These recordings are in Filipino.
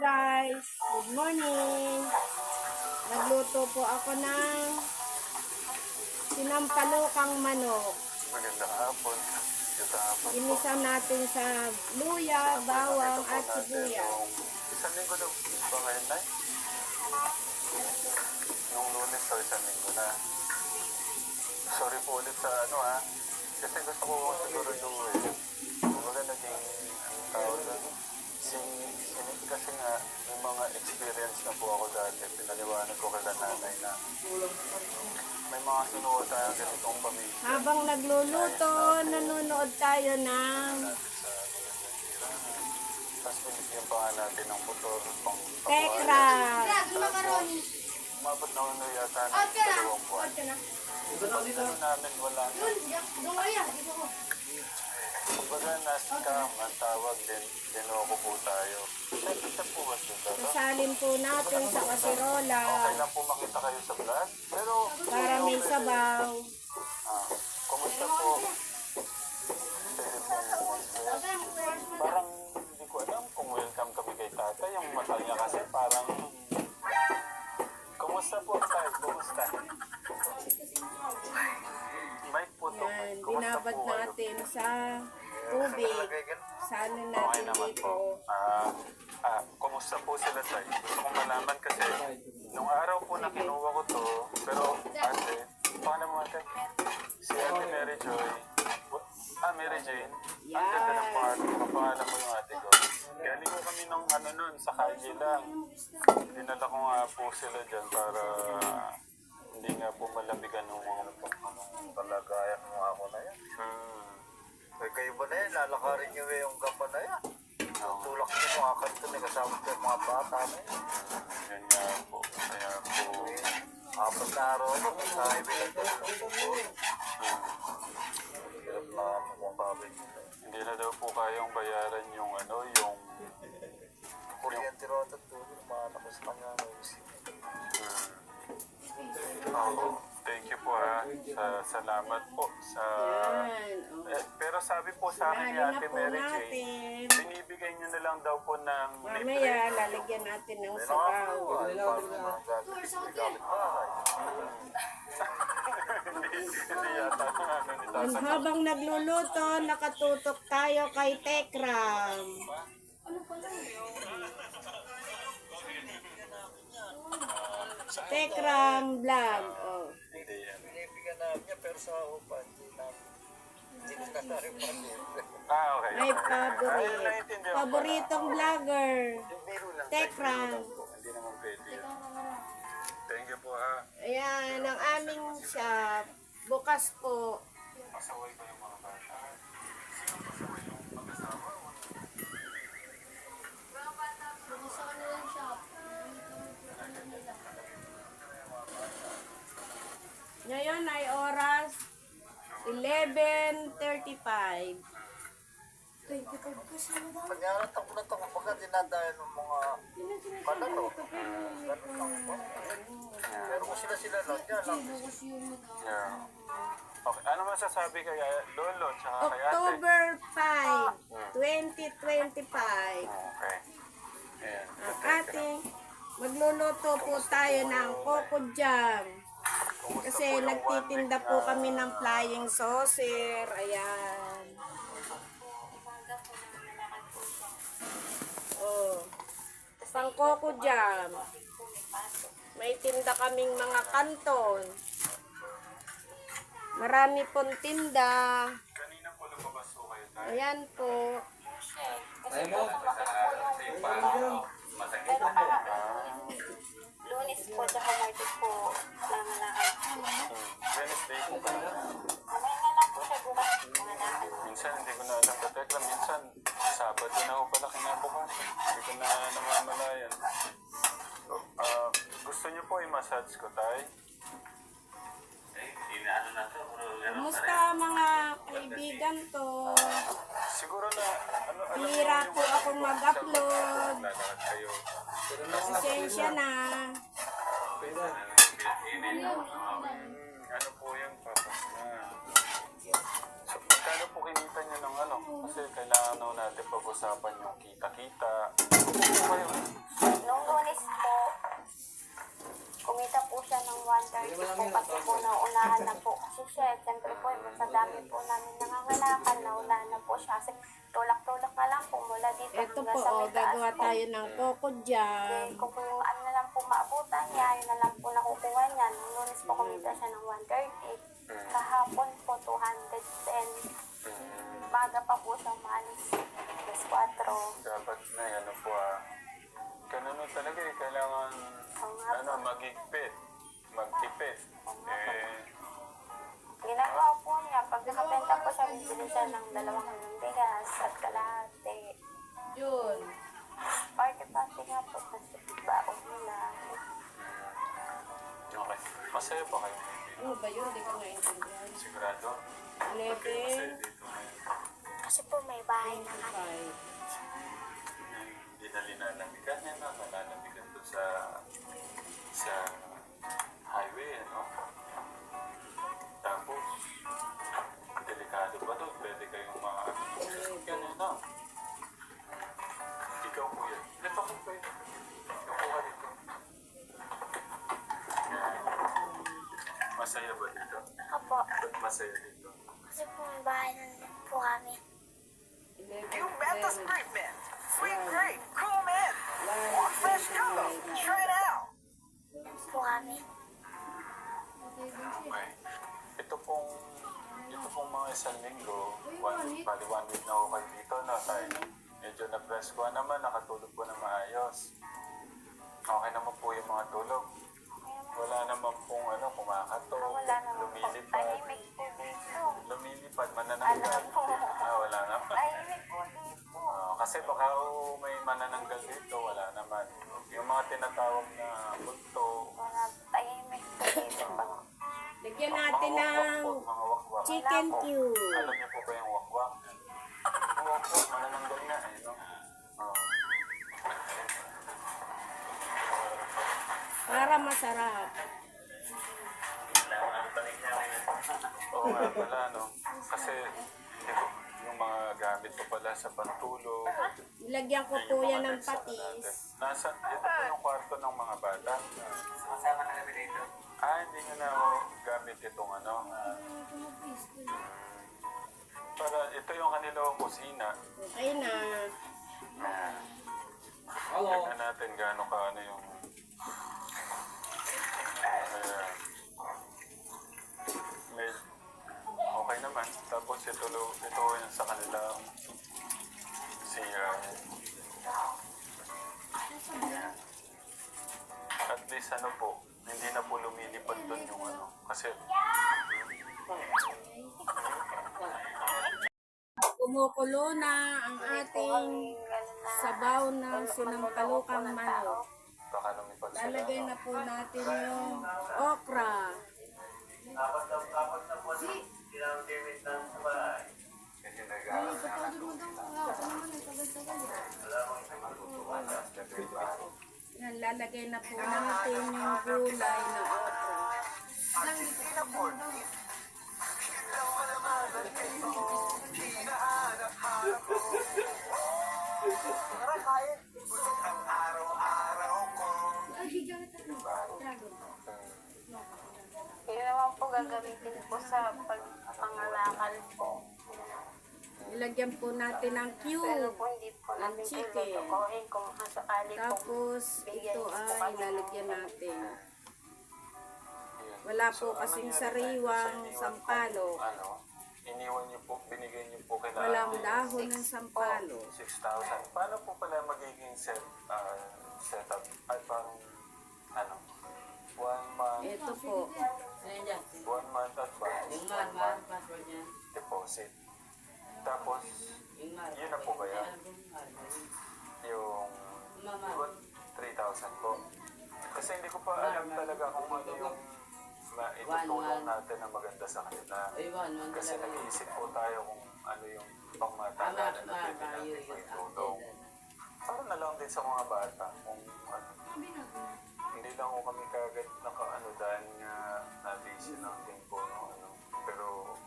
guys, good morning. Nagluto po ako ng sinampalukang manok. Magandang hapon. Ginisa natin sa luya, bawang at sibuyas. Isang linggo na ba ngayon na? Nung Lunes o isang linggo na. Sorry po ulit sa kasi gusto ko siguro yung kumbaga naging tawag na kasi nga may mga experience na po ako dati. Pinaliwanag ko kay nanay na may mga kinuha tayo ganitong pamilya. Habang nagluluto, nanonood tayo ng tapos binigyan pa nga natin ng motor pang Tekra. umabot na uno yata ng 2 buwan. Ano namin wala na. Kumbaga na-scam ang tawag din, dinoko po tayo. Siyempre po ba sila? Sasalin po natin sa kasirola Okay lang po makita kayo sa vlog. Pero para may sabaw. kumusta po? Pwede po parang hindi ko alam kung welcome kami kay tata. Yung mata niya kasi parang kumusta po tayo? Kumusta? Mike po to. Yan, binabad natin sa tubig. Sana natin dito. Kumusta po sila tayo? Gusto kong malaman kasi nung araw po na kinuha ko to, pero ate, paano mo ate? Si Ate Mary Joy. Mary Jane. Ang ganda ng pangalan mo yung ate ko. Galing ko kami nung nun, sa Kaji lang. Dinala ko nga po sila dyan para hindi nga po malamigan ng mga Talagayan mo ako na yan. Kayo ba na yan? Lalakarin nyo yung gapa na yan. Tulak nyo mga kanto na kasama ko yung mga bata na yan. Yan nga po. Kaya po. 4 na araw ako. Sabi bilang ko. Hirap na mukhabit nyo. Hindi na daw po kayang bayaran yung Kuryente rin at tulog. Malakas na nga. Thank you po salamat po sa Yan. pero sabi po sa akin ni Samahan na Ate po Mary Jane, natin. binibigay nyo na lang daw po ng Mamaya, lalagyan natin ng sabaw. Hindi yata And habang nagluluto, nakatutok tayo kay Tekram. Tekram vlog. Oh. Binibigyan namin niya pero sa upan. Hindi na rin pa rin. okay. May paboritong vlogger. Tekram. Hindi naman pwede yun. Thank you po Ayan, ang aming shop. Bukas po. Pasaway ko yung mga bata. Ngayon ay oras 11:35. Panyarat ako na ito kapag dinadayan ng mga palaro. Pero kung sila lang, yan lang. Yeah. Okay. Ano masasabi kay Lolo tsaka kay Ate? October 5, 2025. Okay. Ayan. Ang ating magluluto po tayo ng Coco Jam. Kasi nagtitinda po kami ng flying saucer. Ayan. Oh. Pang Coco Jam. May tinda kaming mga kanton. Marami pong tinda. Kanina po lumabas po kayo tayo. Ayan po. Lunes po, tsaka Martes po, langalakad. Wednesday po ka na. Mamaya na lang po siya bukas, mga lakad. Minsan hindi ko na alam katekla. Minsan Sabado na ako pala kinabukasan. Hindi ko na namamalayan. Gusto niyo po i-massage ko tayo? Kumusta mga kaibigan ko? Siguro na Hira po akong mag-upload. lalakad kayo. Pasensya na. Ano po yung papas na? So, magkano po kinita niyo ng Kasi kailangan natin pag-usapan yung kita-kita. Ano po kayo? sa dami po namin nangangalakal, nawala na po siya. Kasi tulak-tulak na lang po mula dito Ito hanggang po, sa oh, may taas gagawa po. tayo ng coco jam. Eh, kung yung ano na lang po maabutan niya, yun na lang po nakukuha niya. Nung Lunes po kumita siya ng 130. Kahapon po 210. Baga pa po siya umalis. Plus 4. Dapat na ano po ganun talaga eh. Kailangan Oo nga po. magigpit. Magtipid. Ginagawa po niya, pag nakabenta po siya, bibili siya ng 2 kilong bigas at kalahati. Yun. Party-party nga po, kasi baon nila. Okay. Masaya pa kayo. Ano ba yun? Hindi ko naintindihan. Sigurado. Kayo masaya 11, dito ngayon. Kasi po may bahay na kami. 5. Hindi na linalamigan yan na. Malalamigan doon sa highway, ano? Tapos, delikado pa doon. Pwede kayong sasakyan, ano? Ikaw po yan. Ito ko pa yun. Ikaw ka dito. Masaya ba dito? Apo, Ba't masaya dito? kasi po may bahay na din po kami. 11, You met the 12, Street Mint. Sweet grape, cool mint, or fresh combo. Try it out. Po kami. Okay. Ito pong mga isang linggo, bali 1 week na ako kayo dito, no? Tayo, medyo na-press ko naman, nakatulog po na maayos. Okay naman po yung mga tulog. Wala naman pong kumakatok, Wala naman po. lumilipad. Tahimik po dito. Lumilipad, manananggal. Wala naman. Tahimik po dito. Kasi baka may manananggal dito, wala naman. Yung mga tinatawag na multo, Wala, tahimik po dito. Lagyan natin ng mga wakwak. chicken cube. Alam niyo po ba yung wakwak? Yung wakwak, manananggal nga eh, no? Oo. Para masarap. Oo nga pala, no? Kasi yung mga gamit ko pala sa pantulog. Ilagyan ko po yan ng patis. Ito po yung kwarto ng mga bata. Sumasama na kami dito. Hindi nyo na gamit itong para ito yung kanilang kusina. Okay na. Tignan natin gaano ka yung ayan. Okay naman. Tapos ito yung sa kanilang CR. Ayan. At least po, hindi na po lumilipad doon yung kasi Kumukulo na ang ating sabaw ng sinampalukang manok. baka lumipad sila. Lalagay na po natin yung okra. Dapat na po ginamit ng sabay. Kasi nag-aaral na Yan, lalagay na po natin yung gulay na okra. Yun naman po gagamitin po sa pagpangalakal po. Ilagyan po natin ng Pero cube. po hindi po namin po chicken. tutukoin kung sakali po. Tapos ito ay lalagyan natin. Wala po kasing sariwang sampalo. Iniwan niyo po, binigay niyo po kay Walang dahon ng sampalo. 6,000. Paano po pala magiging setup? Ay, parang, 1 month, Ito po. 1 month advance, deposit. Tapos, yun na po ba yan? Yung 3,000 po. Kasi hindi ko pa alam talaga kung ano yung itutulong natin na maganda sa kanila. Kasi nag-iisip po tayo kung ano yung pangmatagalan na pwede natin itulong. Para na lang din sa mga bata. Kung hindi lang ko kami kagad dahil nga na-busy lang din po. Pero,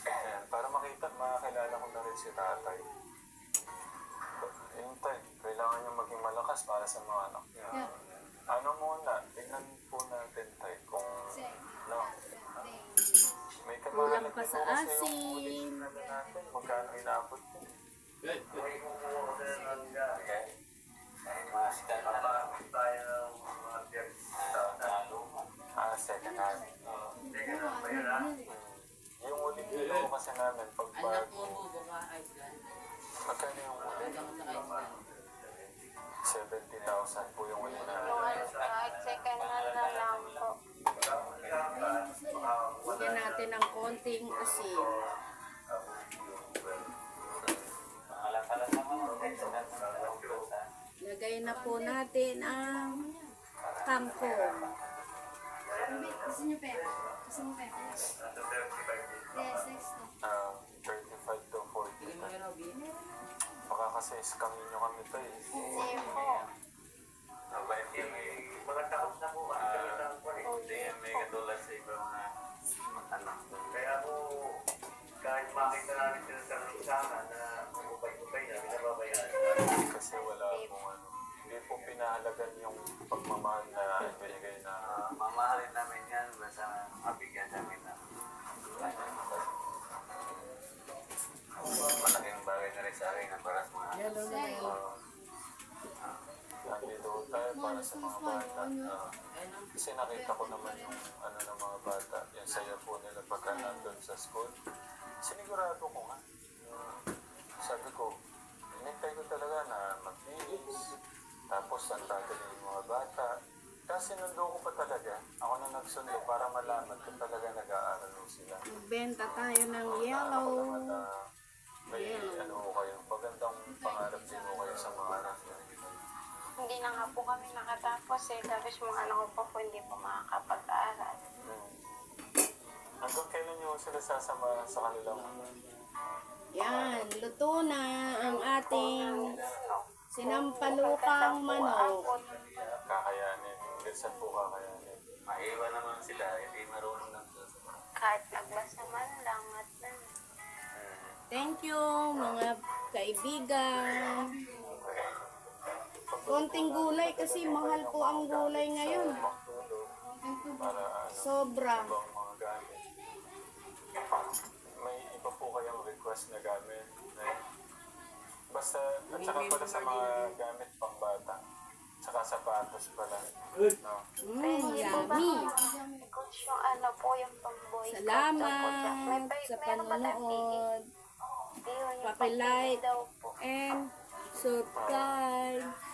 ayan, para makilala ko na rin si tatay. Yung tay, kailangan niyo maging malakas para sa mga anak niya. Ano muna, tingnan po natin tay kung may Kulang pa sa asin. Magkano inabot? Second hand. Yung uling kilo kasi namin, pagbago. Magkano yung uling? 70,000 po yung uling namin. Yung ano, kahit second hand na lang po. Lagyan natin ng konting asin. Lagay na po natin ang kangkong. Gusto niyo pepper? Gusto mo pepper? Yes, next na. 35 to 40. Baka kasi scamin nyo kami to eh. Hindi po. Mga takot na po kami ng hindi may katulad sa ibang mga anak. Kaya po, kahit makita namin sila sa lusahan na upay-upay na, binababayaan. Kasi wala pong ano. Hindi po pinahalagan yung pagmamahal na ibinigay na Mamahalin namin yan, basta mabigyan namin na malaking bagay na rin sa akin na para sa mga nandito tayo para sa mga bata. Kasi nakita ko naman yung ano ng mga bata, yung saya po nila pagka nandun sa school. Sinigurado ko nga. Sabi ko, inintay ko talaga na mag-finish. Tapos ang tatanong yung mga bata. Kasi sinundo ko pa talaga. Ako na nagsundo para malaman kung talaga nag-aaral sila. Magbenta tayo ng yellow. May ano ko kayo, magandang pangarap din mo kayo sa mga anak niyo. Hindi na nga po kami nakatapos eh. Tapos mga anak ko pa po hindi po makakapag-aral. Hanggang kailan niyo sila sasama sa kanilang Yan, luto na ang ating sinampalukang manok. kakayanin? Minsan po kakayanin. maiwan naman sila, hindi marunong ng Kahit nagbasa man lang at Thank you, mga kaibigan. Konting gulay kasi mahal po ang gulay ngayon. Para ano, Sobra. ibang mga gamit. May iba po kayong request na gamit. Basta, at saka pala sa mga gamit pang bata. Tsaka sapatos pala. No? Yummy. coach yung ano po yung pang-boys. Salamat sa panonood. Paki-like Paki-like and subscribe.